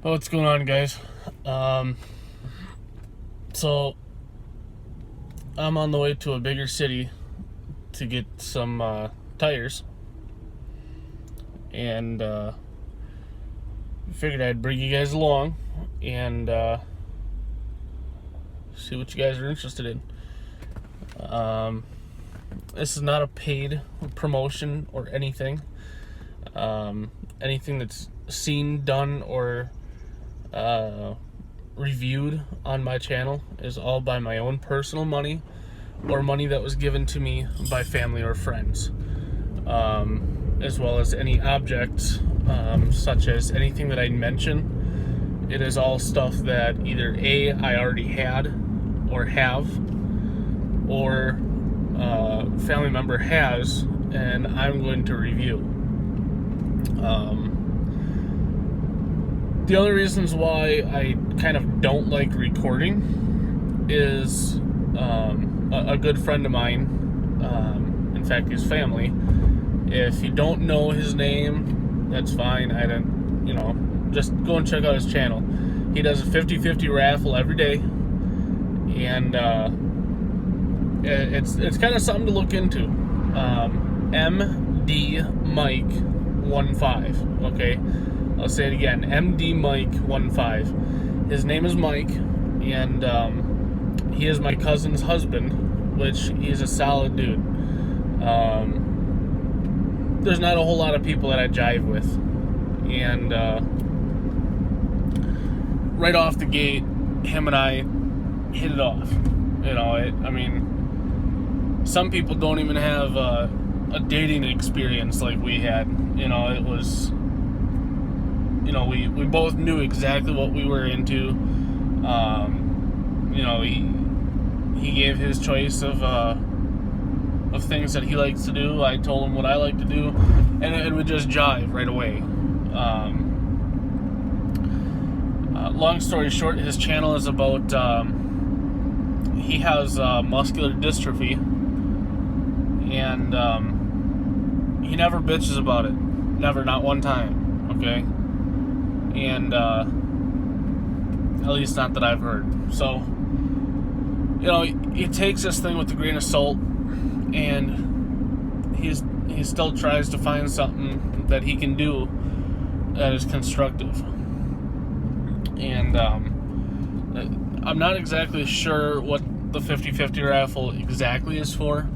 Oh, what's going on, guys? So I'm on the way to a bigger city to get some tires, and figured I'd bring you guys along and see what you guys are interested in. This is not a paid promotion or anything. Anything that's seen, done, or reviewed on my channel is all by my own personal money or money that was given to me by family or friends, as well as any objects, such as anything that I mention. It is all stuff that either A, I already had or have, or family member has, and I'm going to review. The only reasons why I kind of don't like recording is a good friend of mine, in fact his family. If you don't know his name, that's fine. I don't, just go and check out his channel. He does a 50-50 raffle every day, and it's kind of something to look into. MD Mike 15. Okay, I'll say it again. MD Mike 15. His name is Mike, and he is my cousin's husband, which he's a solid dude. There's not a whole lot of people that I jive with, and right off the gate, him and I hit it off. Some people don't even have a dating experience like we had. It was, we both knew exactly what we were into. He gave his choice of things that he likes to do. I told him what I like to do, and it would just jive right away. Long story short, his channel is about, he has muscular dystrophy, and he never bitches about it. Never, not one time, okay? And at least not that I've heard. So, he takes this thing with a grain of salt, and he still tries to find something that he can do that is constructive. And I'm not exactly sure what the 50-50 raffle exactly is for,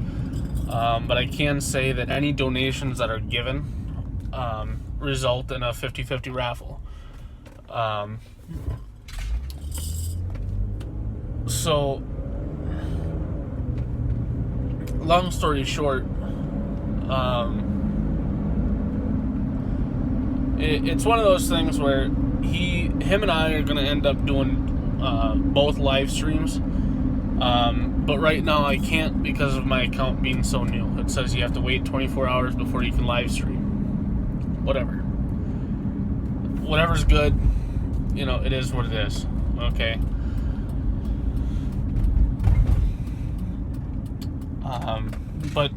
but I can say that any donations that are given result in a 50-50 raffle. So, long story short, it's one of those things where him and I are going to end up doing both live streams, but right now I can't because of my account being so new. It says you have to wait 24 hours before you can live stream. Whatever's good, it is what it is, okay? But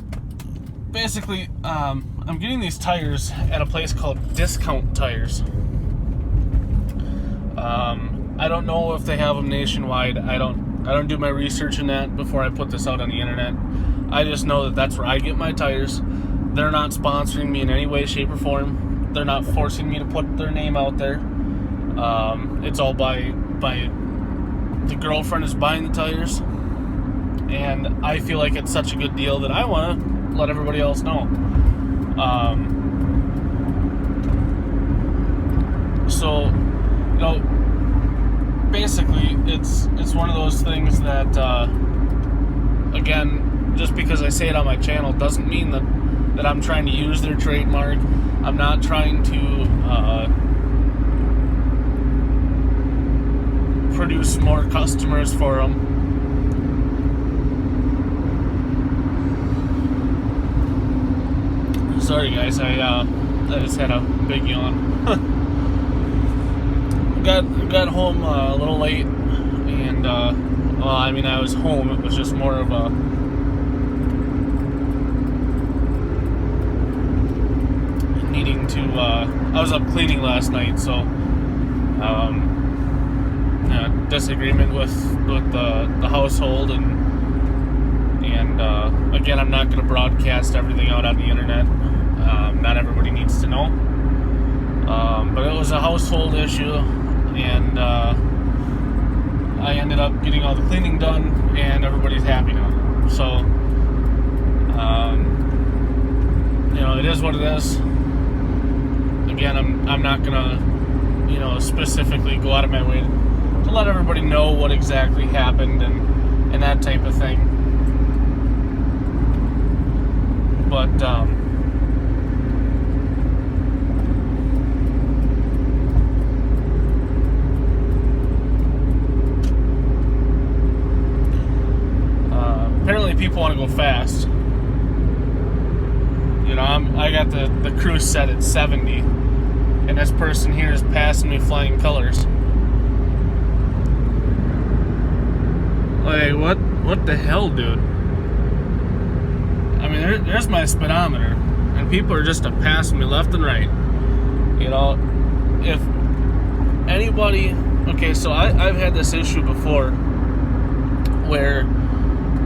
basically, I'm getting these tires at a place called Discount Tires. I don't know if they have them nationwide. I don't do my research in that before I put this out on the internet. I just know that that's where I get my tires. They're not sponsoring me in any way, shape, or form. They're not forcing me to put their name out there. It's all by the girlfriend is buying the tires, and I feel like it's such a good deal that I want to let everybody else know. So, basically, it's one of those things that, again, just because I say it on my channel doesn't mean that I'm trying to use their trademark. I'm not trying to produce more customers for them. Sorry guys, I just had a big yawn. got home a little late, and I was home. It was just more of a needing to. I was up cleaning last night, so disagreement with the household, and again, I'm not going to broadcast everything out on the internet. Not everybody needs to know, but it was a household issue, and I ended up getting all the cleaning done, and everybody's happy now. So it is what it is. Again, I'm not gonna specifically go out of my way to let everybody know what exactly happened and that type of thing. But apparently people want to go fast. I got the cruise set at 70, and this person here is passing me flying colors. Like, what the hell, dude? I mean, there's my speedometer, and people are just passing me left and right. If anybody... Okay, so I've had this issue before where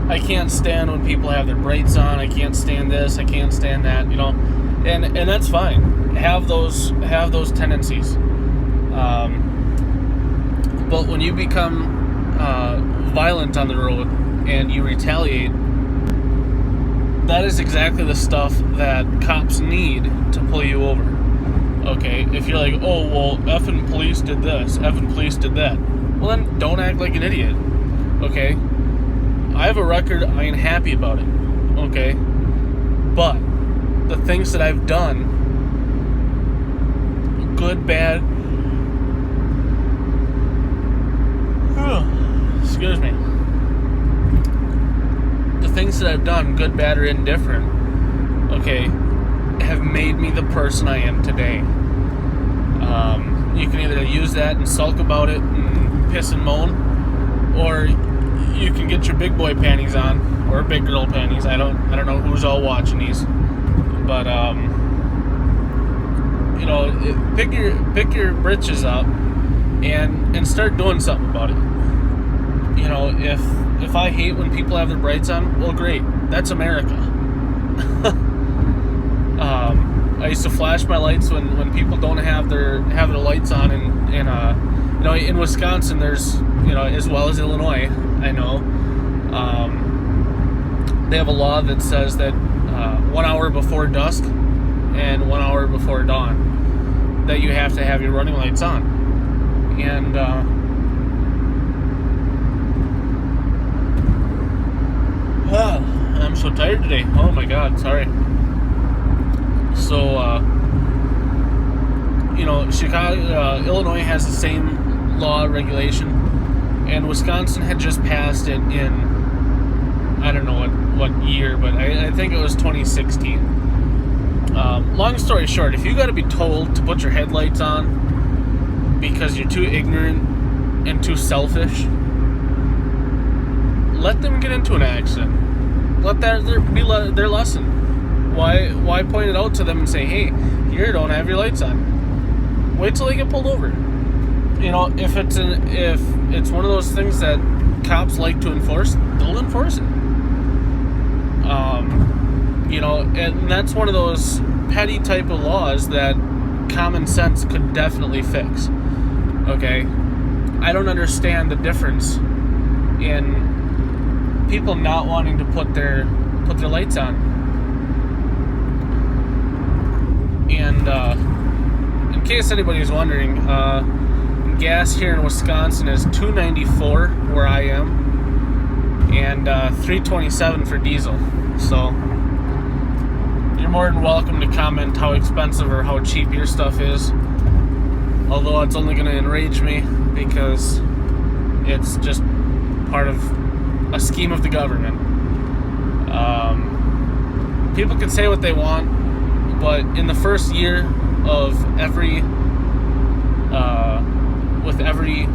I can't stand when people have their brakes on. I can't stand this. I can't stand that. And that's fine. Have those tendencies. But when you become violent on the road and you retaliate, that is exactly the stuff that cops need to pull you over. Okay, if you're like, oh well, effing police did this, effing police did that, well then don't act like an idiot. Okay. I have a record, I ain't happy about it, okay? But the things that I've done, good, bad, excuse me, the things that I've done, good, bad, or indifferent, okay, have made me the person I am today. You can either use that and sulk about it and piss and moan, or you can get your big boy panties on, or big girl panties. I don't know who's all watching these, but pick your britches up and start doing something about it. If I hate when people have their brights on, well, great, that's America. I used to flash my lights when people don't have their lights on, and in Wisconsin there's as well as Illinois, I know, they have a law that says that 1 hour before dusk and 1 hour before dawn that you have to have your running lights on. And I'm so tired today. Oh my god, sorry. So Chicago, Illinois has the same law regulation, and Wisconsin had just passed it in, I don't know what year, but I think it was 2016. Long story short, if you got to be told to put your headlights on because you're too ignorant and too selfish, let them get into an accident. Let that be their lesson. Why point it out to them and say, hey, here, don't have your lights on. Wait till they get pulled over. If it's one of those things that cops like to enforce, they'll enforce it. And that's one of those petty type of laws that common sense could definitely fix. Okay? I don't understand the difference in people not wanting to put their lights on. And in case anybody's wondering, gas here in Wisconsin is $2.94 where I am, and $3.27 for diesel. So you're more than welcome to comment how expensive or how cheap your stuff is. Although it's only going to enrage me because it's just part of a scheme of the government. People can say what they want, but in the first year of with every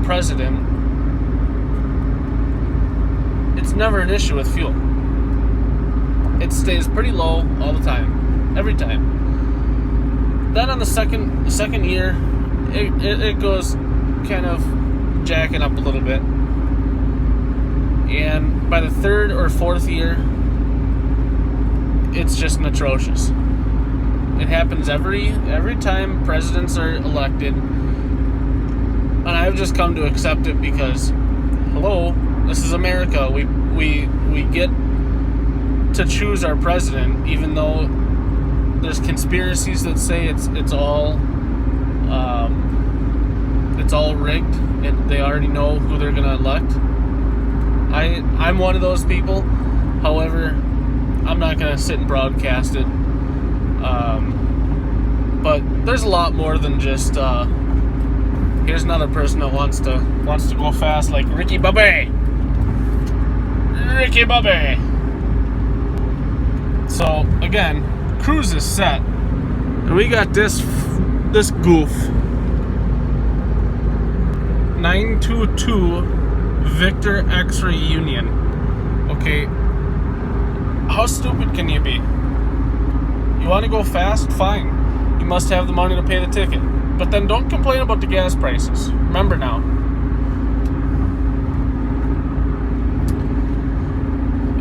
president, it's never an issue with fuel. It stays pretty low all the time, every time. then on the second year, it goes kind of jacking up a little bit. And by the third or fourth year, it's just atrocious. It happens every time presidents are elected. And I've just come to accept it because, hello, this is America. We get to choose our president, even though there's conspiracies that say it's all rigged and they already know who they're gonna elect. I'm one of those people. However, I'm not gonna sit and broadcast it. But there's a lot more than just here's another person that wants to go fast like Ricky Bobby. So again, cruise is set, and we got this goof 922 Victor X-Ray Union. Okay, how stupid can you be? You want to go fast? Fine. You must have the money to pay the ticket. But then don't complain about the gas prices. Remember now.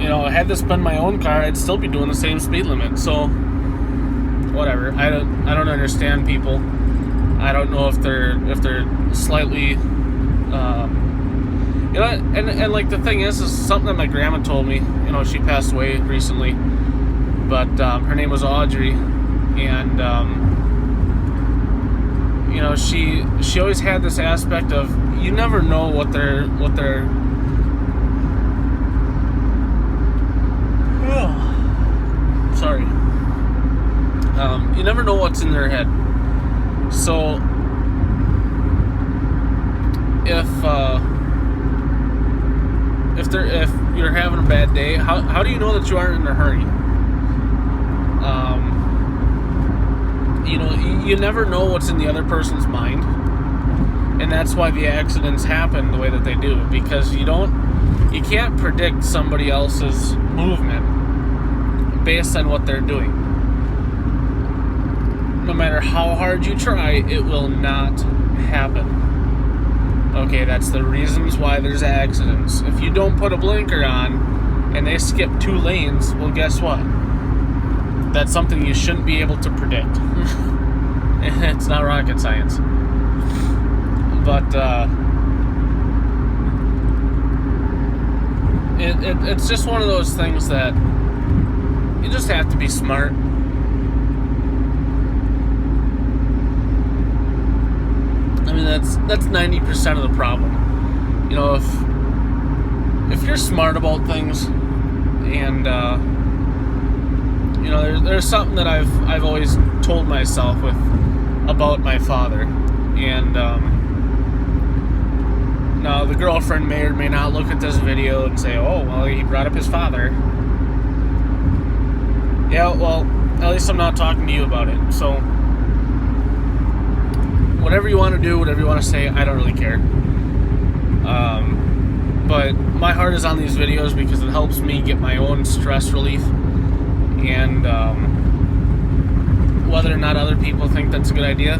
You know, had this been my own car, I'd still be doing the same speed limit. So, whatever. I don't understand people. I don't know if they're slightly, you know. And like the thing is something that my grandma told me. You know, she passed away recently, but her name was Audrey, and you know, she always had this aspect of you never know what they're sorry. You never know what's in their head. So if you're having a bad day, how do you know that you aren't in a hurry? You know, you never know what's in the other person's mind, and that's why the accidents happen the way that they do, because you can't predict somebody else's movement based on what they're doing. No matter how hard you try, it will not happen. Okay, that's the reasons why there's accidents. If you don't put a blinker on and they skip 2 lanes, well, guess what? That's something you shouldn't be able to predict. It's not rocket science. But it's just one of those things that you just have to be smart. I mean, that's 90% of the problem. You know, if you're smart about things, and you know, there's something that I've always told myself about my father, and now the girlfriend may or may not look at this video and say, "Oh, well, he brought up his father." Yeah, well, at least I'm not talking to you about it. So, whatever you want to do, whatever you want to say, I don't really care. But my heart is on these videos because it helps me get my own stress relief. And whether or not other people think that's a good idea,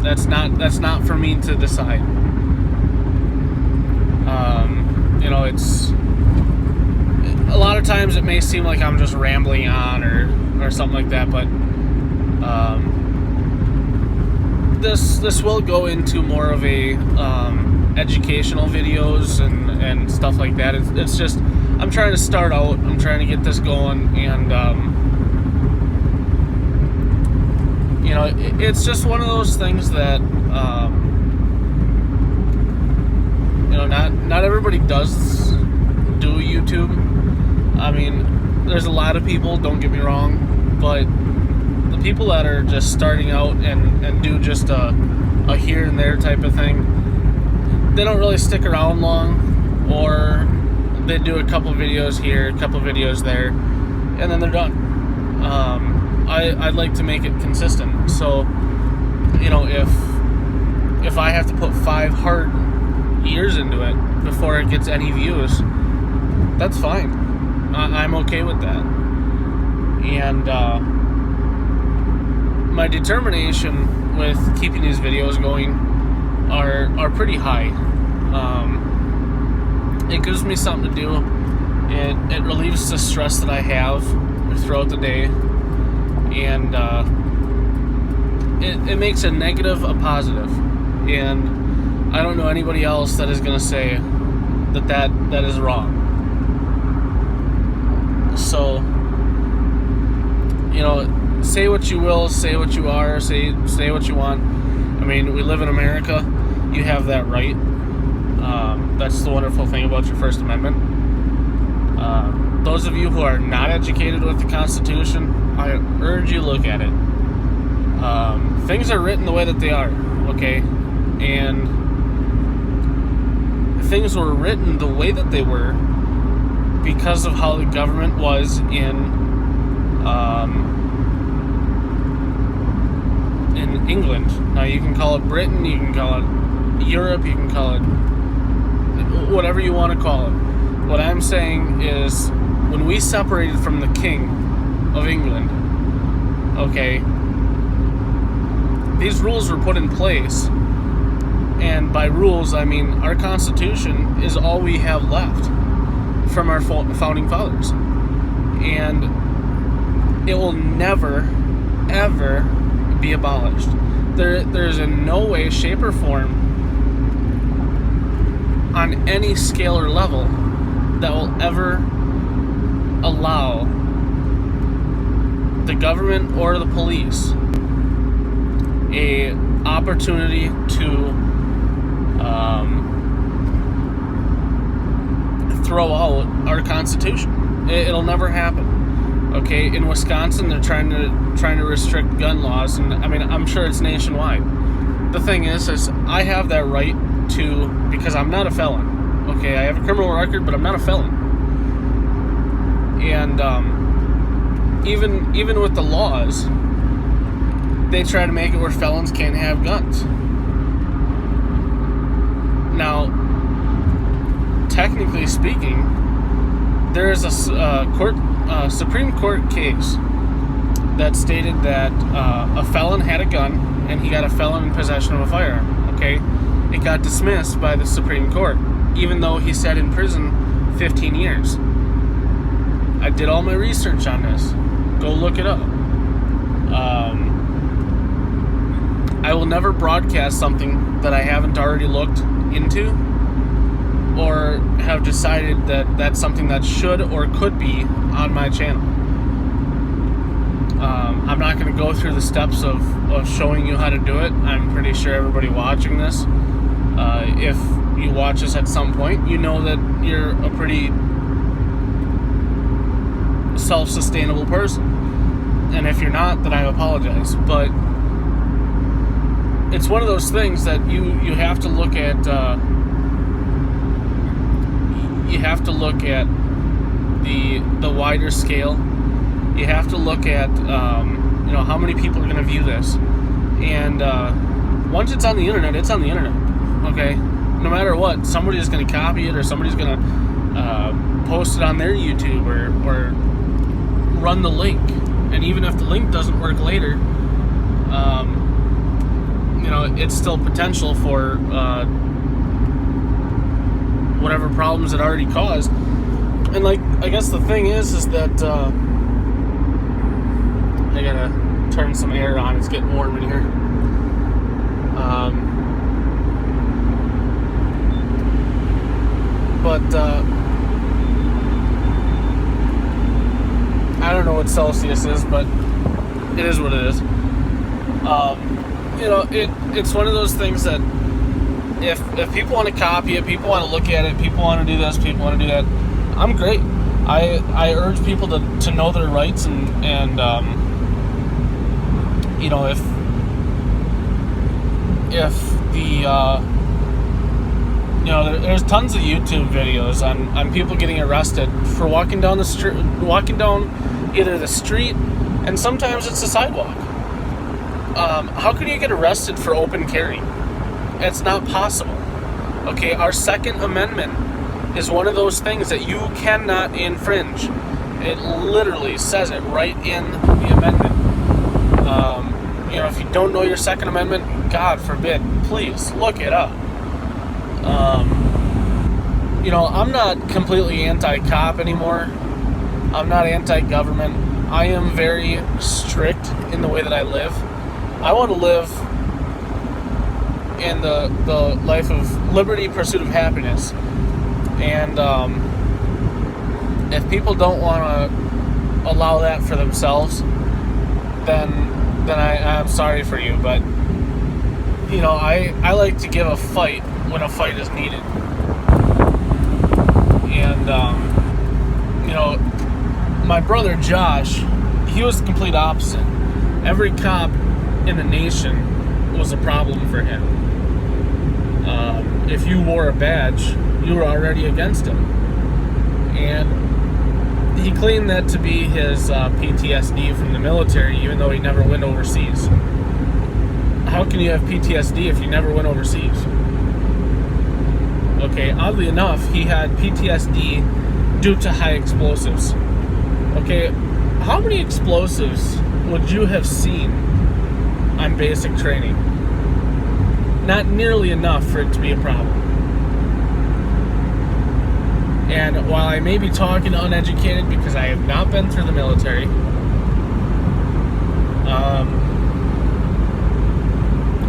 that's not for me to decide. You know, it's a lot of times it may seem like I'm just rambling on or something like that, but this will go into more of a educational videos and stuff like that. It's just, I'm trying to start out. I'm trying to get this going, and you know, it's just one of those things that you know, not everybody does do YouTube. I mean, there's a lot of people, don't get me wrong, but the people that are just starting out and do just a here and there type of thing, they don't really stick around long, or they do a couple videos here, a couple videos there, and then they're done. I'd like to make it consistent. So, you know, if I have to put 5 hard years into it before it gets any views, that's fine. I'm okay with that. And my determination with keeping these videos going are pretty high. It gives me something to do. It relieves the stress that I have throughout the day, and it makes a negative a positive. And I don't know anybody else that is going to say that is wrong. So, say what you will, say what you are, say what you want. I mean, we live in America. You have that right. That's the wonderful thing about your First Amendment. Those of you who are not educated with the Constitution, I urge you to look at it. Things are written the way that they are, okay? And things were written the way that they were because of how the government was in England. Now, you can call it Britain, you can call it Europe, you can call it whatever you want to call it. What I'm saying is, when we separated from the King of England, okay, these rules were put in place. And by rules, I mean our Constitution is all we have left from our founding fathers. And it will never, ever be abolished. There's in no way, shape, or form on any scale or level that will ever allow the government or the police a opportunity to throw out our Constitution. It'll never happen. Okay, in Wisconsin, they're trying to restrict gun laws, and I mean, I'm sure it's nationwide. The thing is I have that right to, because I'm not a felon. Okay, I have a criminal record, but I'm not a felon. And even with the laws, they try to make it where felons can't have guns. Now, technically speaking, there is a Supreme Court case that stated that a felon had a gun and he got a felon in possession of a firearm. Okay, it got dismissed by the Supreme Court, even though he sat in prison 15 years. I did all my research on this. Go look it up. I will never broadcast something that I haven't already looked into or have decided that that's something that should or could be on my channel. I'm not going to go through the steps of showing you how to do it. I'm pretty sure everybody watching this, if you watch this at some point, you know that you're a pretty self-sustainable person. And if you're not, then I apologize. But it's one of those things that you have to look at. You have to look at the wider scale. You have to look at how many people are going to view this. And once it's on the internet, it's on the internet. Okay, no matter what, somebody's going to copy it, or somebody's going to post it on their YouTube, or run the link. And even if the link doesn't work later, it's still potential for whatever problems it already caused. And I guess the thing is that I gotta turn some air on. It's getting warm in here. I don't know what Celsius is, but it is what it is. It's one of those things that if people want to copy it, people want to look at it, people want to do this, people want to do that, I'm great. I urge people to know their rights, and if the there's tons of YouTube videos on people getting arrested for walking down either the street, and sometimes it's the sidewalk. How can you get arrested for open carry? It's not possible. Okay, our Second Amendment is one of those things that you cannot infringe. It literally says it right in the amendment. don't know your Second Amendment, God forbid, please look it up. I'm not completely anti-cop anymore. I'm not anti-government. I am very strict in the way that I live. I want to live in the life of liberty, pursuit of happiness. And if people don't want to allow that for themselves, then I'm sorry for you. But I like to give a fight when a fight is needed. And my brother Josh, he was the complete opposite. Every cop in the nation was a problem for him. If you wore a badge, you were already against him. And he claimed that to be his PTSD from the military, even though he never went overseas. How can you have PTSD if you never went overseas? Okay, oddly enough, he had PTSD due to high explosives. Okay, how many explosives would you have seen on basic training? Not nearly enough for it to be a problem. And while I may be talking uneducated because I have not been through the military,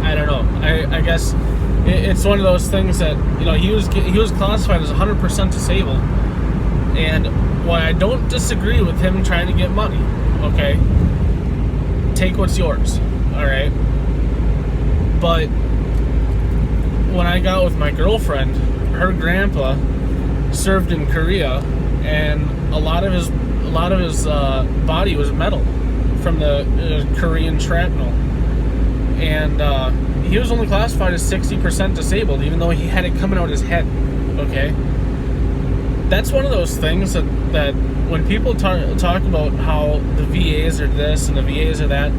I don't know. I guess it's one of those things that, he was classified as 100% disabled. And while I don't disagree with him trying to get money, okay, take what's yours, all right? But when I got with my girlfriend, her grandpa served in Korea, and a lot of his body was metal from the Korean shrapnel, and he was only classified as 60% disabled, even though he had it coming out his head. Okay, that's one of those things that when people talk about how the VAs are this and the VAs are that,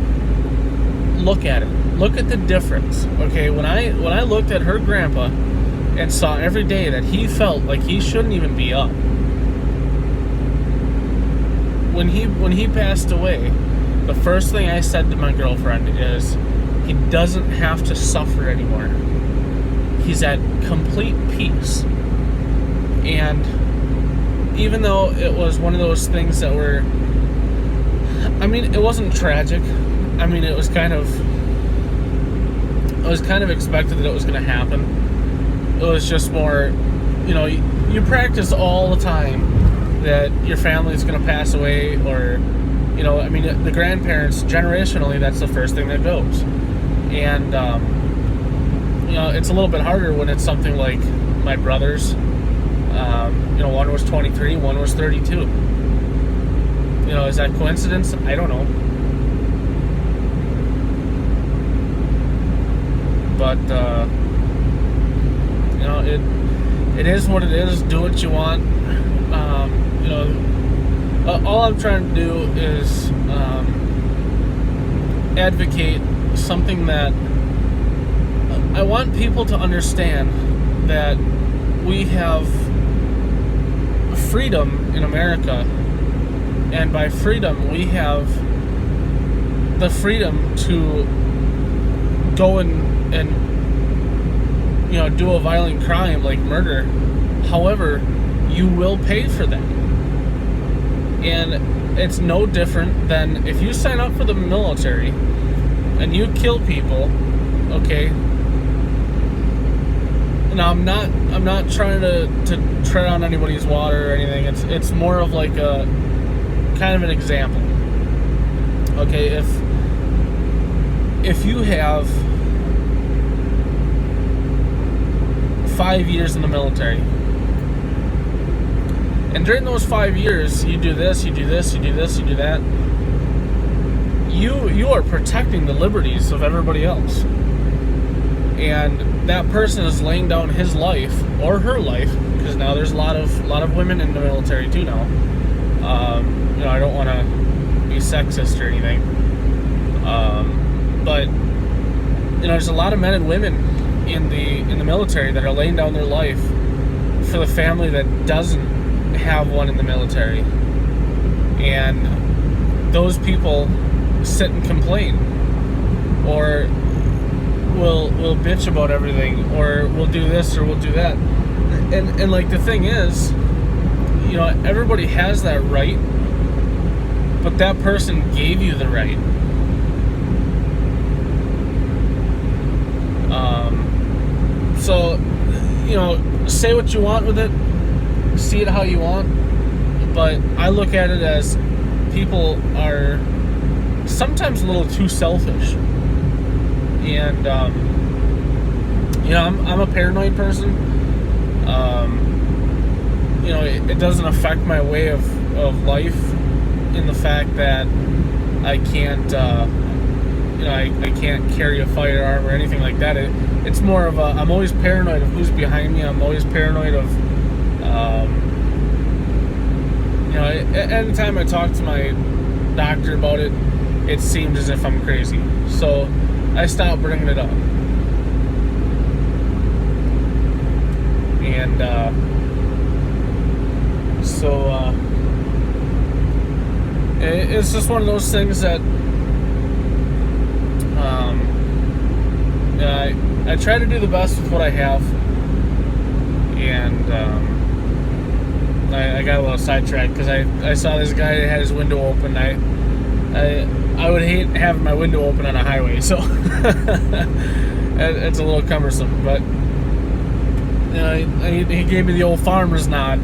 look at it. Look at the difference. Okay, when I looked at her grandpa and saw every day that he felt like he shouldn't even be up. When he passed away, the first thing I said to my girlfriend is, he doesn't have to suffer anymore. He's at complete peace. And even though it was one of those things that were, it wasn't tragic. It was kind of expected that it was going to happen. It was just more, you practice all the time that your family is going to pass away, or, the grandparents, generationally, that's the first thing that goes. And, it's a little bit harder when it's something like my brothers. One was 23, one was 32. Is that coincidence? I don't know. But, it is what it is. Do what you want. All I'm trying to do is advocate something that I want people to understand, that we have freedom in America, and by freedom we have the freedom to go and do a violent crime like murder. However, you will pay for that. And it's no different than if you sign up for the military and you kill people, okay? Now I'm not trying to tread on anybody's water or anything. It's more of like a kind of an example. Okay, if you have 5 years in the military, and during those 5 years you do this, you do this, you do this, you do that, you are protecting the liberties of everybody else. And that person is laying down his life or her life, because now there's a lot of women in the military too now. I don't want to be sexist or anything, but there's a lot of men and women in the military that are laying down their life for the family that doesn't have one in the military, and those people sit and complain. or we'll bitch about everything, or we'll do this or we'll do that. And like, the thing is, you know, everybody has that right, but that person gave you the right. So, you know, say what you want with it, see it how you want, but I look at it as people are sometimes a little too selfish. And, you know, I'm a paranoid person. You know, it doesn't affect my way of life in the fact that I can't, you know, I can't carry a firearm or anything like that. It's more of I'm always paranoid of who's behind me. I'm always paranoid of, you know, any time I talk to my doctor about it, it seems as if I'm crazy. So I stopped bringing it up. And so it's just one of those things that I try to do the best with what I have. And I got a little sidetracked because I saw this guy that had his window open. I would hate having my window open on a highway, so it's a little cumbersome. But you know, he gave me the old farmer's nod.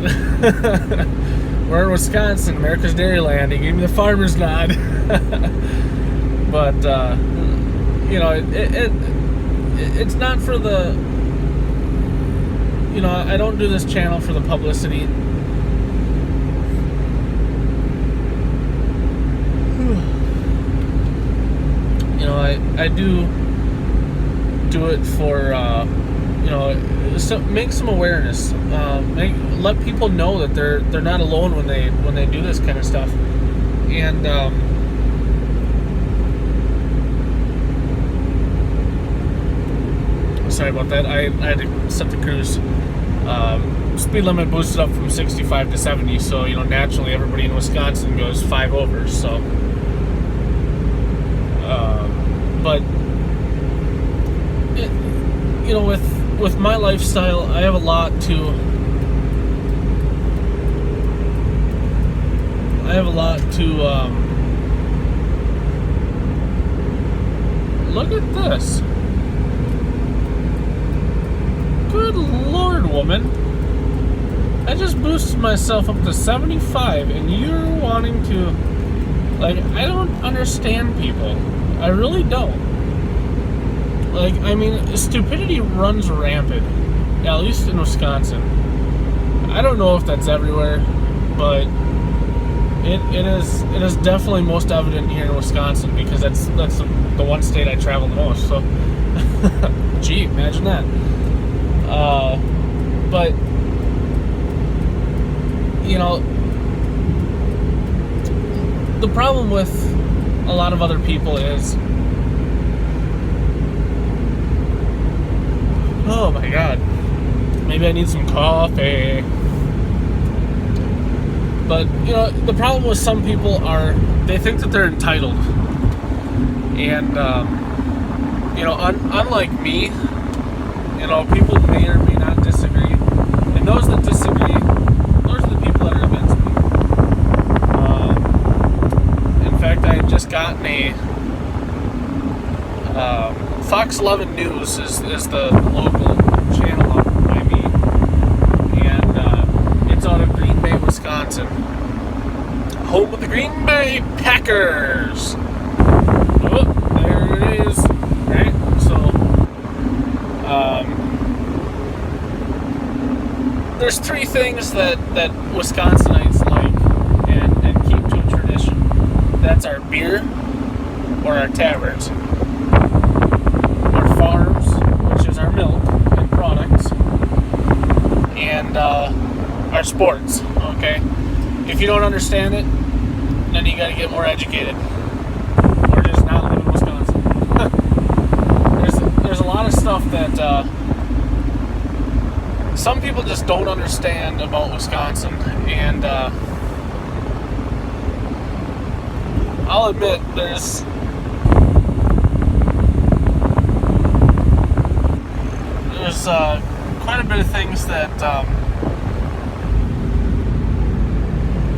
We're in Wisconsin, America's Dairyland. He gave me the farmer's nod. But you know, it's not for the, you know, I don't do this channel for the publicity. You know, I do it for, you know, make some awareness. Let people know that they're not alone when they do this kind of stuff. And sorry about that. I had to set the cruise. Speed limit boosted up from 65 to 70, so you know, naturally everybody in Wisconsin goes 5 over. So, but you know, with my lifestyle, I have a lot to look at this. Good Lord, woman. I just boosted myself up to 75 and you're wanting to, like, I don't understand people. I really don't. Like, I mean, stupidity runs rampant, at least in Wisconsin. I don't know if that's everywhere, but it is definitely most evident here in Wisconsin, because that's the one state I travel the most. So, gee, imagine that. But you know, the problem with a lot of other people is, oh my God, maybe I need some coffee. But you know, the problem with some people are they think that they're entitled, and you know, unlike me, you know, people may or may not disagree, and those that disagree, those are the people that are against me. In fact, I had just gotten a Fox 11 News is the local channel up by me, and it's out of Green Bay, Wisconsin, home of the Green Bay Packers. Oh, there it is, right? So, there's 3 things that Wisconsinites like and keep to a tradition. That's our beer, or our taverns, our farms, which is our milk and products, and our sports. Okay, if you don't understand it, then you got to get more educated, or just not live in Wisconsin. There's a lot of stuff that some people just don't understand about Wisconsin, and I'll admit good bit of things that,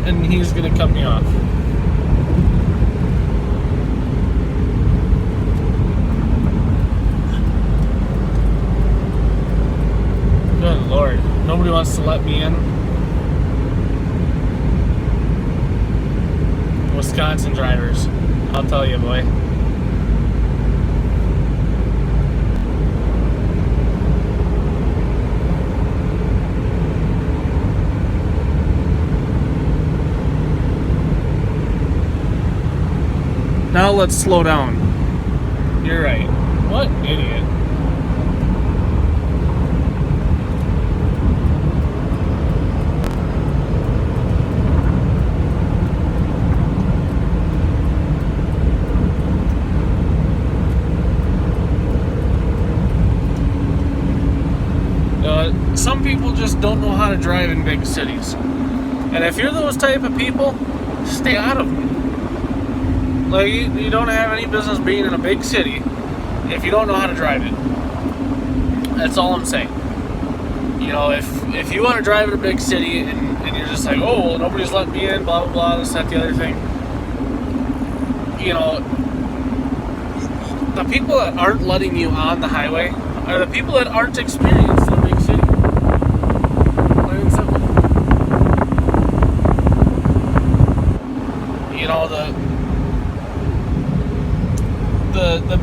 and he's gonna cut me off. Good Lord, nobody wants to let me in. Wisconsin drivers, I'll tell you, boy. Now let's slow down. You're right. What an idiot. Some people just don't know how to drive in big cities. And if you're those type of people, stay out of them. Like, you don't have any business being in a big city if you don't know how to drive it. That's all I'm saying. You know, if you want to drive in a big city and you're just like, oh, well, nobody's letting me in, blah, blah, blah, this, that, the other thing. You know, the people that aren't letting you on the highway are the people that aren't experienced in a big city. Plain and simple. You know, the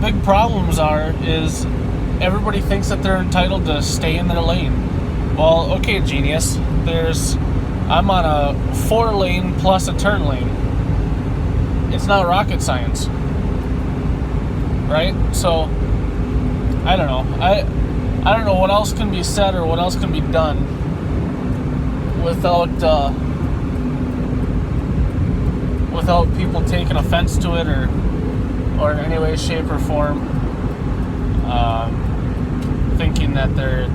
big problems is everybody thinks that they're entitled to stay in their lane. Well, okay, genius. I'm on a 4-lane plus a turn lane. It's not rocket science, right? So I don't know. I don't know what else can be said or what else can be done without people taking offense to it or in any way, shape, or form, thinking that they're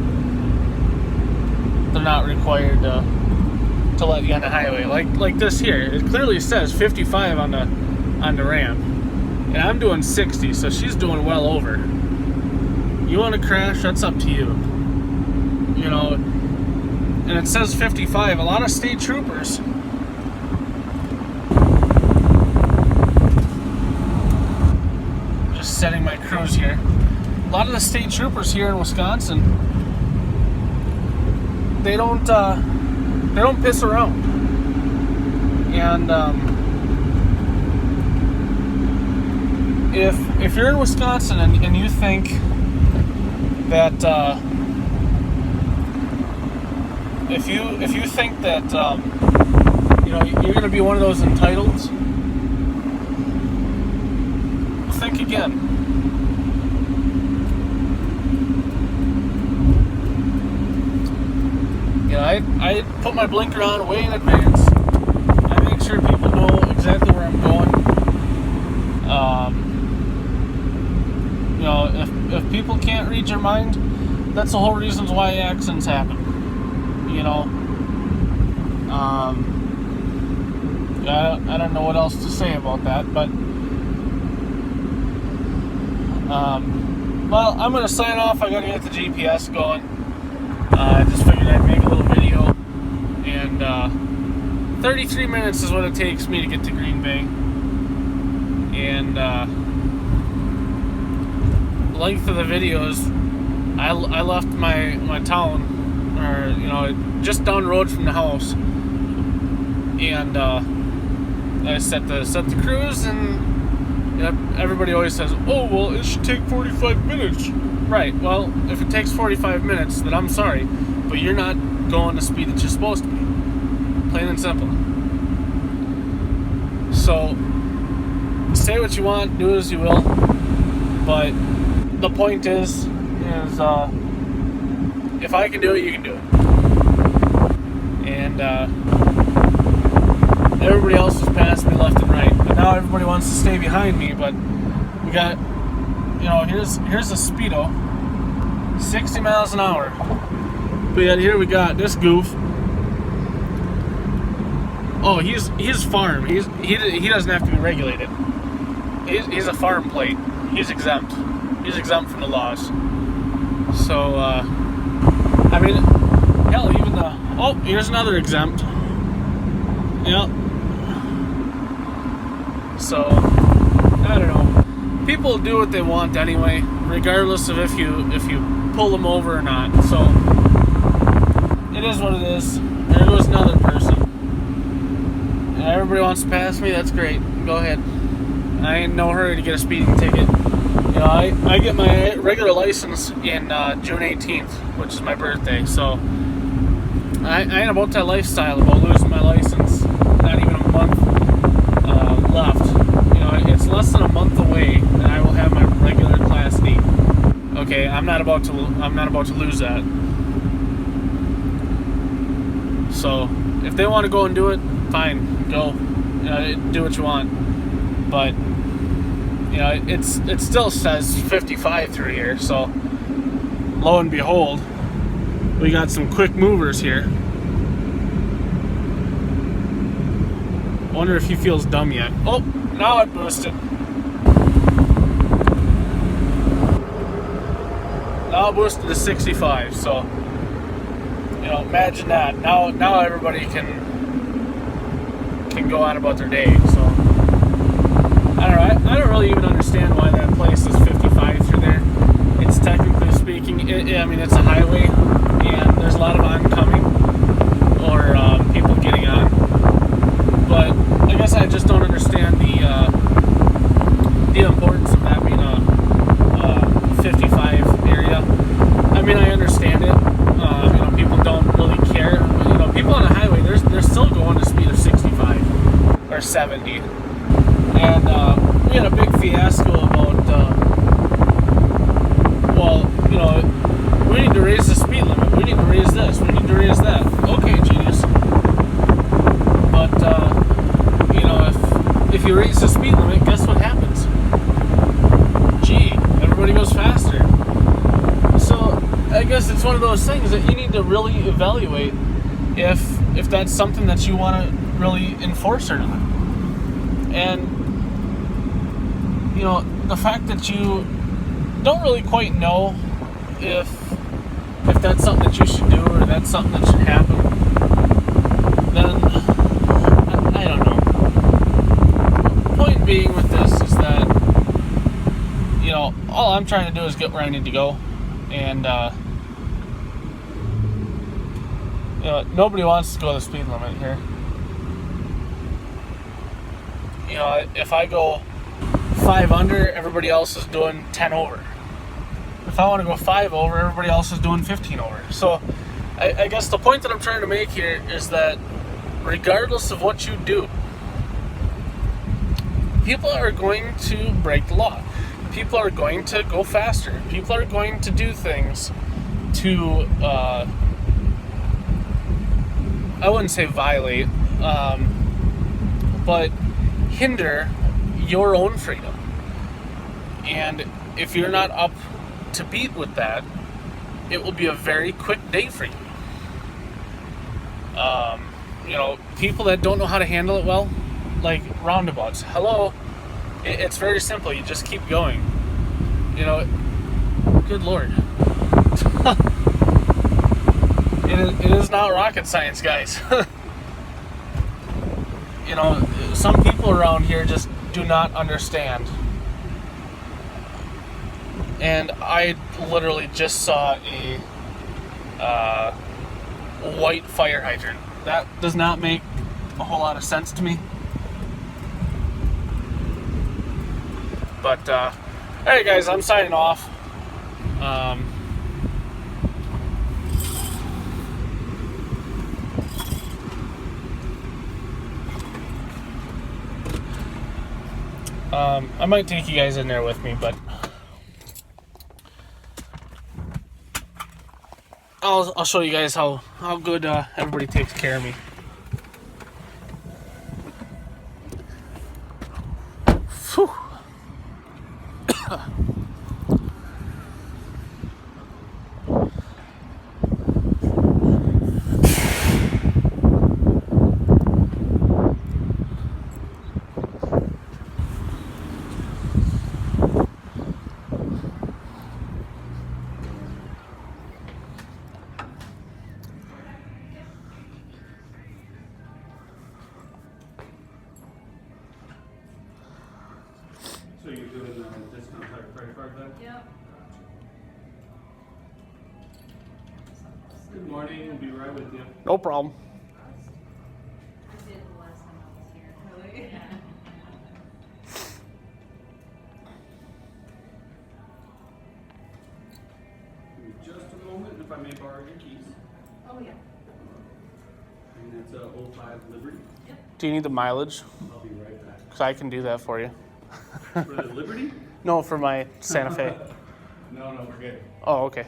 not required to let you on the highway. Like this here, it clearly says 55 on the ramp, and I'm doing 60, so she's doing well over. You want to crash? That's up to you. You know, and it says 55. A lot of state troopers. Just setting my cruise here. A lot of the state troopers here in Wisconsin, they don't piss around. And if you're in Wisconsin and you think that if you think that you know, you're going to be one of those entitles, think again. You know, I put my blinker on way in advance. I make sure people know exactly where I'm going. You know, if people can't read your mind, that's the whole reason why accidents happen. You know, I don't know what else to say about that, but well, I'm gonna sign off. I gotta get the GPS going. I just figured I'd make a little video, and 33 minutes is what it takes me to get to Green Bay, and length of the videos, I left my town, or you know, just down the road from the house, and I set the cruise, and yep, everybody always says, oh well, it should take 45 minutes. Right, well, if it takes 45 minutes, then I'm sorry, but you're not going the speed that you're supposed to be. Plain and simple. So say what you want, do as you will, but the point is if I can do it, you can do it. And everybody else has passed me left and right, but now everybody wants to stay behind me. But we got, you know, here's a Speedo, 60 miles an hour. But yet here we got this goof. Oh, he's farm. He doesn't have to be regulated. He's a farm plate. He's exempt. He's exempt from the laws. So I mean, hell, even the... Oh, here's another exempt. Yep. So, I don't know. People do what they want anyway, regardless of if you pull them over or not. So, it is what it is. There goes another person. And everybody wants to pass me, that's great. Go ahead. I ain't in no hurry to get a speeding ticket. You know, I get my regular license in June 18th, which is my birthday. So, I ain't about that lifestyle about losing my license. Not even a month left. You know, it's less than a month away, and I will have my regular Class D. Okay, I'm not about to lose that. So, if they want to go and do it, fine, go. Do what you want. But you know, it still says 55 through here. So, lo and behold, we got some quick movers here. Wonder if he feels dumb yet. Oh, now it boosted. Now it boosted to 65. So, you know, imagine that. Now everybody can go on about their day. So, I don't know. I don't really even understand why that place is 55 through there. It's technically speaking, I mean, it's a highway, and there's a lot of oncoming or people getting on. But I guess I just don't understand the importance of that being a 55 area. I mean, I understand it. You know, people don't really care. You know, people on a highway, they're still going a speed of 65 or 70. And we had a big fiasco about, well, you know, we need to raise the speed limit. We need to raise this. We need to raise that. Okay, genius. But, you know, if you raise the speed limit, guess what happens? Gee, everybody goes faster. So, I guess it's one of those things that you need to really evaluate if that's something that you want to really enforce or not. And, you know, the fact that you don't really quite know if that's something that you should do or that's something that should happen, then I don't know. Point being with this is that, you know, all I'm trying to do is get where I need to go, and you know, nobody wants to go the speed limit here. You know, if I go 5 under, everybody else is doing 10 over. If I want to go 5 over, everybody else is doing 15 over. So, I guess the point that I'm trying to make here is that regardless of what you do, people are going to break the law. People are going to go faster. People are going to do things to, I wouldn't say violate, but hinder your own freedom. And if you're not up to beat with that, it will be a very quick day for you. You know, people that don't know how to handle it well, like roundabouts. Hello, it's very simple. You just keep going. You know, good Lord. It is not rocket science, guys. You know, some people around here just do not understand. And I literally just saw a white fire hydrant. That does not make a whole lot of sense to me. But, alright guys, I'm signing off. I might take you guys in there with me, but I'll show you guys how good everybody takes care of me. Whew. card then? Yep. Good morning, we'll be right with you. No problem. I did the last time I was here. Really? Yeah. Give me just a moment, if I may borrow your keys. Oh, yeah. And it's 05 Liberty. Do you need the mileage? I'll be right back. Because I can do that for you. For the Liberty? No, for my Santa Fe. No, we're good. Oh, okay.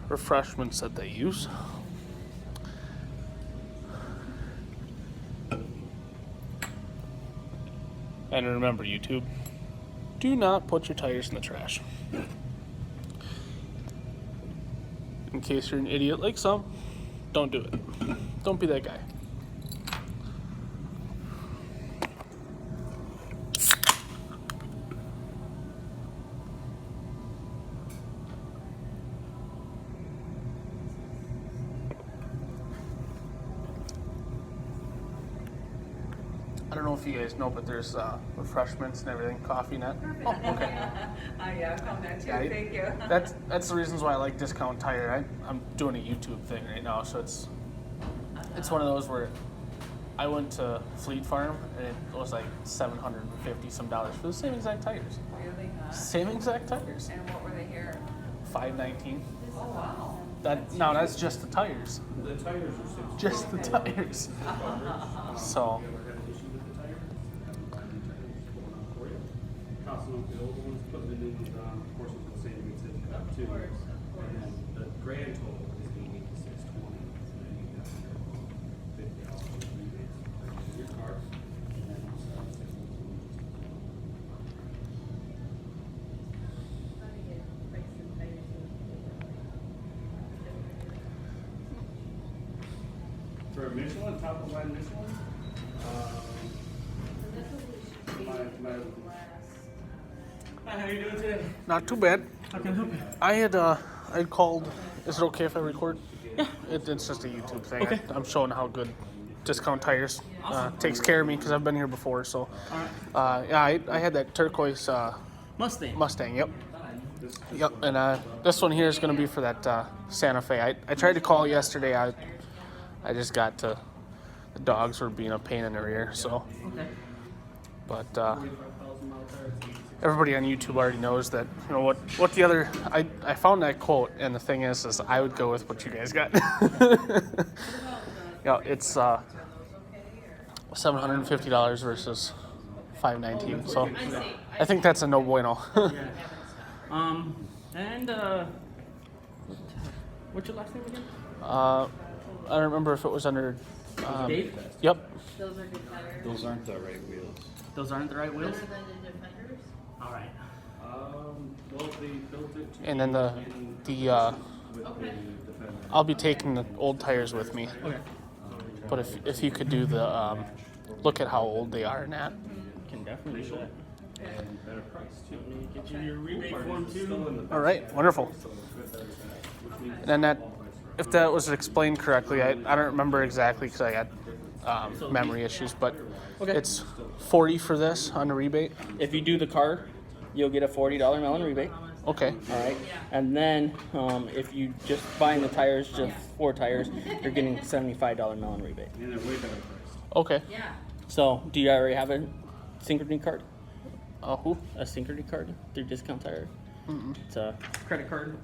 Refreshments that they use. And remember, YouTube, do not put your tires in the trash. In case you're an idiot like some, don't do it. Don't be that guy. I don't know if you guys know, but there's refreshments and everything, coffee net. Oh, okay. Yeah, I'll come back to you. Yeah, Thank you. That's the reasons why I like Discount Tire. I'm doing a YouTube thing right now, so it's one of those where I went to Fleet Farm and it was like $750 some for the same exact tires. Really? Same exact tires. And what were they here? $519. Oh, wow. That's just the tires. The tires are 6. Just the tires. So. You ever had an issue with the tire? Haven't found any tires going on for you. Tossing out the old ones, putting it in, of course, it's the same as it up too. And then the grand total is going to be $620. And then you got $50 rebates in your car. And then it's $620. For a Michelin, top of line Michelin, Hi, how are you doing today? Not too bad. How can I help you? I called. Is it okay if I record? Yeah. It's just a YouTube thing. Okay. I'm showing how good Discount Tires takes care of me because I've been here before. So, yeah, I had that turquoise Mustang. Yep. Yep. And this one here is going to be for that Santa Fe. I tried to call yesterday. I just got to. The dogs were being a pain in their ear. So. Okay. But everybody on YouTube already knows that, you know, what the other, I found that quote, and the thing is I would go with what you guys got. Yeah, it's $750 versus $519, so I think that's a no bueno. And what's your last name again? I don't remember if it was under Dave? Yep. Those are good tires. Those aren't the right wheels. Those aren't the right wheels? Better than the Defenders? All right. Well, they built it to And then the with the Defender. I'll be taking the old tires with me, Okay. but if you could do the look at how old they are and that. Can definitely do that. And better price too. Get you your rebate form Still too. in the All right, wonderful. which means And then that, if that was explained correctly, I don't remember exactly because I got memory issues, but Okay. it's $40 for this on the rebate. If you do the car, you'll get a $40 melon rebate. Okay. All right. And then if you just buying the tires, just 4 tires, you're getting a $75 melon rebate. and they're way better priced. Okay. Yeah. So, do you already have a Synchrony card? Who? A Synchrony card through Discount Tire? It's a credit card.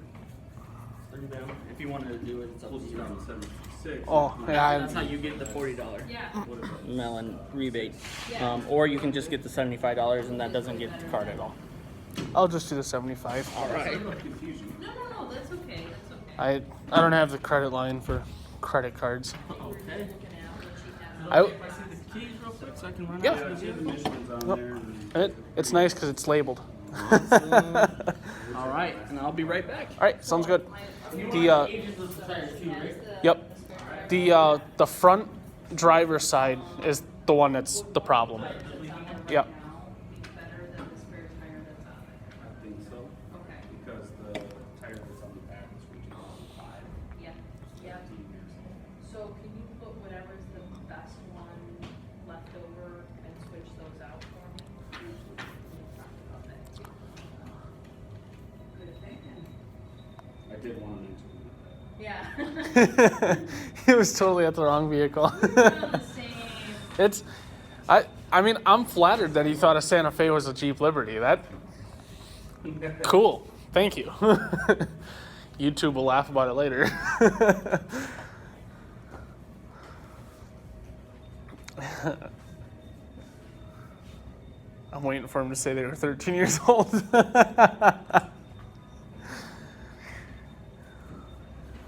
If you wanted to do it, it's up to Closest you. around 76. Oh, yeah. That's how you get the $40 Yeah. What is that? melon rebate. Yeah. Or you can just get the $75 and that doesn't get the card at all. I'll just do the 75. All right. Confusion. No, that's okay. That's okay. I don't have the credit line for credit cards. Okay. If I see the keys real quick so I can run Yeah. out Yeah, to it's the the vehicle? Michelin's on Yep. there. And It's nice because it's labeled. All right, and I'll be right back. All right, sounds good. You The want ages of the tires too, right? Yep. The front driver's side is the one that's the problem. Yep. Better than the spare tire that's on there. I think so. Okay. Because the tire that's on the back is from 2005. Yeah, yeah. So can you put whatever's the best one left over and switch those out for me? We'll talk about that too. Good thinking. I did one into Yeah. It was totally at the wrong vehicle. We're on the same. It's, I mean, I'm flattered that he thought a Santa Fe was a Jeep Liberty. That cool. Thank you. YouTube will laugh about it later. I'm waiting for him to say they were 13 years old.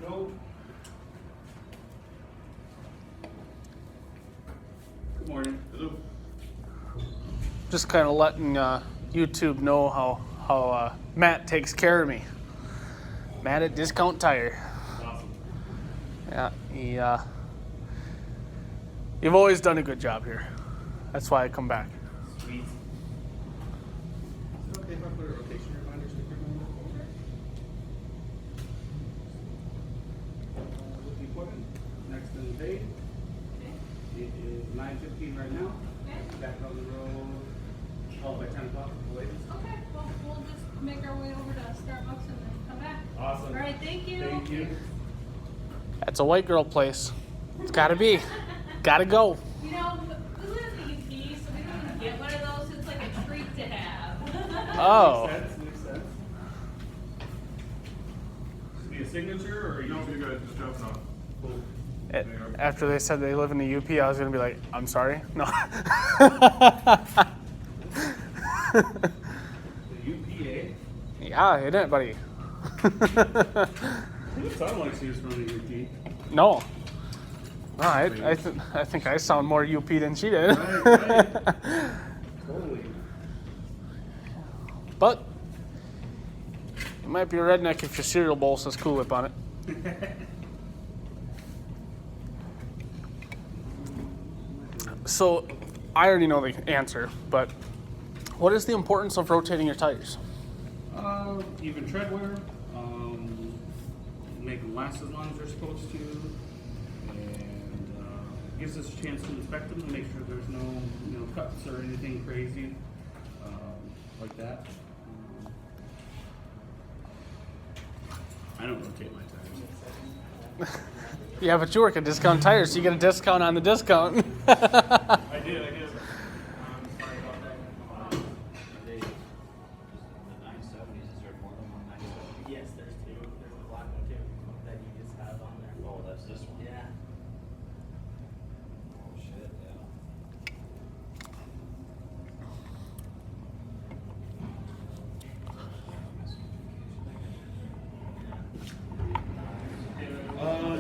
Nope. Good morning. Hello. Just kind of letting YouTube know how Matt takes care of me. Matt at Discount Tire. Awesome. Yeah, you've always done a good job here. That's why I come back. Sweet. Is it okay if I put a rotation reminder sticker on with the equipment? Next in the day. It is 9:15 right now. Okay. Back on the road. Oh, by 10 o'clock, the latest. Okay, well, we'll just make our way over to Starbucks and then come back. Awesome. All right, thank you. Thank you. That's a white girl place. It's gotta be. Gotta go. You know, we live in the UP, so we don't even get one of those. It's like a treat to have. Oh. Makes sense. Need a signature or you? No, you guys just jumping on. Cool. After they said they live in the UP, I was gonna be like, I'm sorry. No. The UPA. Yeah, isn't it, buddy? It sounded like she was from the UP. No. No, I think I sound more UP than she did. Right. Totally. But you might be a redneck if your cereal bowl says Cool Whip on it. So I already know the answer, but what is the importance of rotating your tires? Even tread wear, make them last as long as they're supposed to, and gives us a chance to inspect them to make sure there's no cuts or anything crazy like that. I don't rotate my tires. Yeah, but you work at Discount Tires, so you get a discount on the discount. I did. Sorry about that. Yes, there's two. There's a black one too that you just have on there. Oh, that's this one? Yeah. Oh, shit, yeah.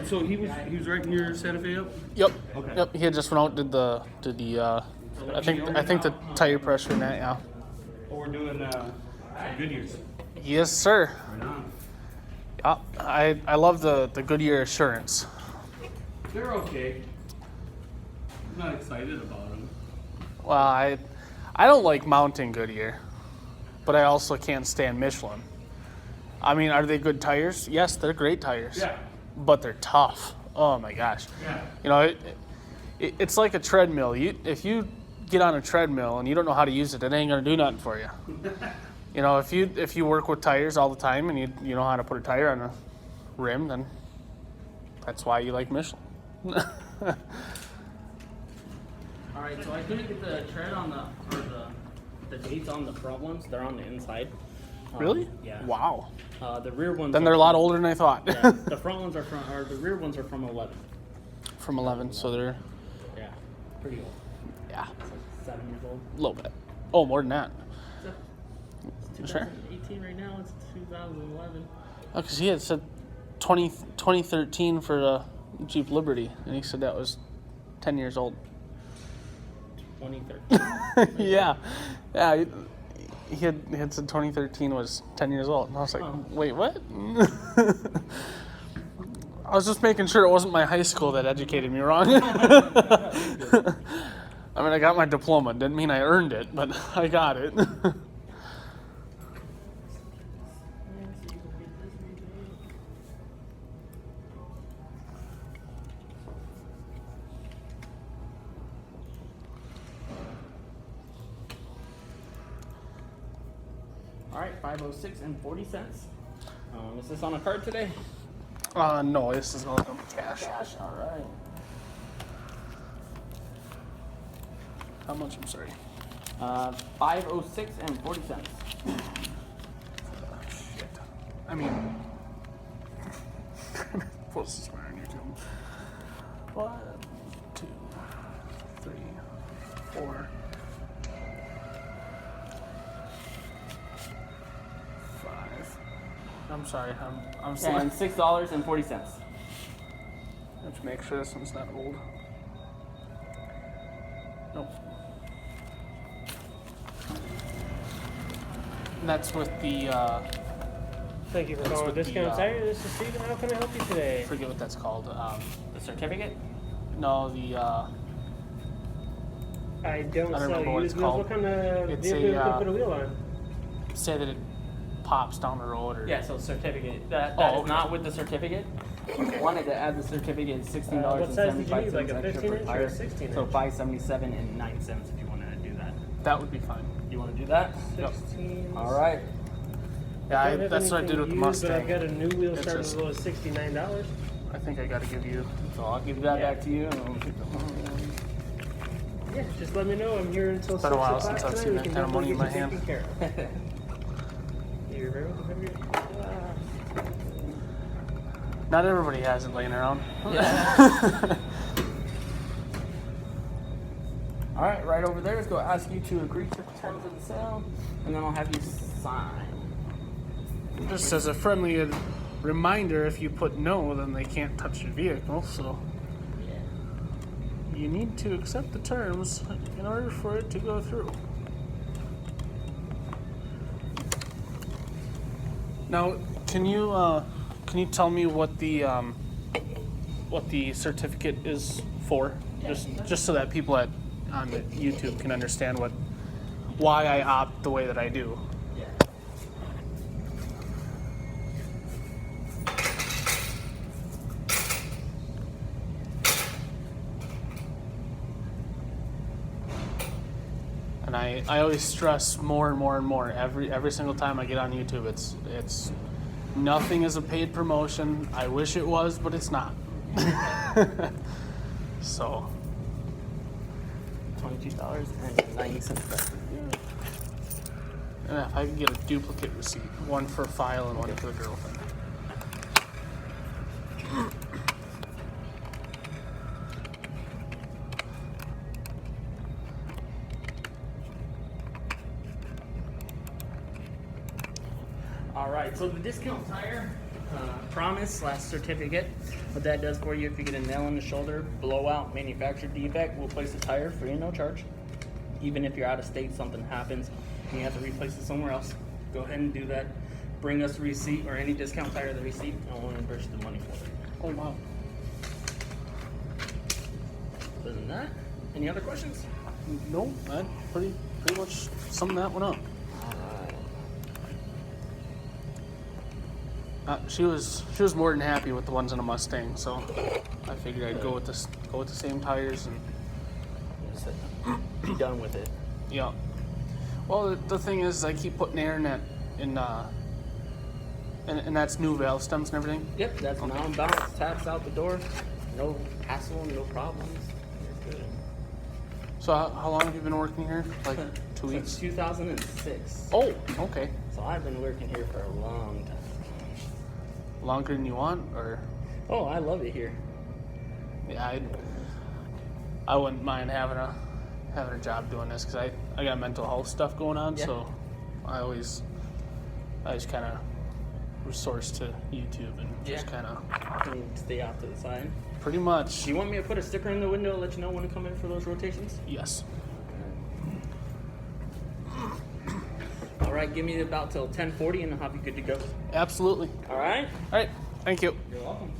So he was writing your Santa Fe up? Yep. Okay. Yep. He had just went out did the I think the tire pressure in that, yeah. Oh, we're doing Goodyears. Yes, sir. Right on. Yeah, I love the Goodyear Assurance. They're okay. I'm not excited about them. Well, I don't like mounting Goodyear, but I also can't stand Michelin. I mean, are they good tires? Yes, they're great tires. Yeah. But they're tough. Oh my gosh. Yeah. You know, it's like a treadmill. If you get on a treadmill and you don't know how to use it, it ain't gonna do nothing for you. You know, if you work with tires all the time and you know how to put a tire on a rim, then that's why you like Michelin. All right, so I couldn't get the tread on the dates on the front ones. They're on the inside. Really? Yeah. Wow. The rear ones. Then are they're a lot from- older than I thought. Yeah, the front ones are the rear ones are from 11. From 11, so they're Yeah, pretty old. yeah, It's like 7 years old. a little bit. Oh, more than that. It's Sure. 2018 right now. It's 2011. Oh, because he had said 2013 for Jeep Liberty, and he said that was 10 years old. 2013. Yeah. He had said 2013 was 10 years old. And I was like, wait, what? I was just making sure it wasn't my high school that educated me wrong. I mean, I got my diploma. Didn't mean I earned it, but I got it. All right, 506 and 40 cents. Is this on a card today? No, this is going to cash. All right. How much? I'm sorry. 506 and 40 cents. Shit. I mean, post this on YouTube. 1, 2, 3, 4, 5. I'm sorry. I'm sorry. And $6.40. I have to make sure this one's not old. Nope. And that's with the, Thank you for That's calling with the, Discount Tire. This is Steven. How can I help you today? I forget what that's called. The certificate? No, the, I don't I don't sell remember what used it's wheels. called. What kind of It's vehicle a, you can put a wheel on? say that it pops down the road or. Yeah, so certificate. That Oh, is okay. not with the certificate. Wanted to add the certificate. $16.75 what size did you need, like a extra 15 per inch or tire. a 16 So inch? $5.77 and 9 cents if you want to do that. That would be fine. You want to do that? Yep. 16. All right. Yeah, Don't have that's what I did with the anything used, but Mustang. I've got a new wheel It's starting just- as low as $69. I think I got to give you. So I'll give that Yeah. back to you. And we'll pick the Yeah, just let me know. I'm here until It's been a 6 while o'clock since I've tonight. seen We that can kind of money in my definitely get you hand. taken care of. You're very welcome. Have a good- Not everybody has it laying around. All right, right over there is going to ask you to agree to the terms of the sale, and then I'll have you sign. Just as a friendly reminder, if you put no, then they can't touch your vehicle. So you need to accept the terms in order for it to go through. Now, can you tell me what the certificate is for? Just so that people on the YouTube can understand why I opt the way that I do. Yeah. And I always stress more and more and more every single time I get on YouTube. It's nothing is a paid promotion. I wish it was, but it's not. So $22.90 back. and if I could get a duplicate receipt, one for file and one for the girlfriend. All right, so the discount tire promise / certificate, what that does for you if you get a nail in the shoulder, blowout, manufacturer defect, we'll place the tire free and no charge. Even if you're out of state, something happens, and you have to replace it somewhere else, go ahead and do that. Bring us the receipt or any discount tire the receipt, and we'll reimburse the money for it. Oh wow. Other than that, any other questions? No, that pretty much summed that one up. She was more than happy with the ones in a Mustang, so I figured I'd go with the same tires and Be done with it. yeah. Well, the thing is, I keep putting air in that and that's new valve stems and everything. Yep, that's non-bounce, taps out the door, no hassle, no problems. It's good. So how long have you been working here? Like 2 Since weeks? 2006. Oh, okay. So I've been working here for a long time. Longer than you want, or Oh, I love it here. yeah, I wouldn't mind having a job doing this because I got mental health stuff going on, Yeah. so I always kind of resource to YouTube and just Yeah. kind of Can stay off to the side. pretty much. Do you want me to put a sticker in the window to let you know when to come in for those rotations? Yes. All right, give me about till 10:40 and I'll have you good to go. Absolutely. All right? All right. Thank you. You're welcome.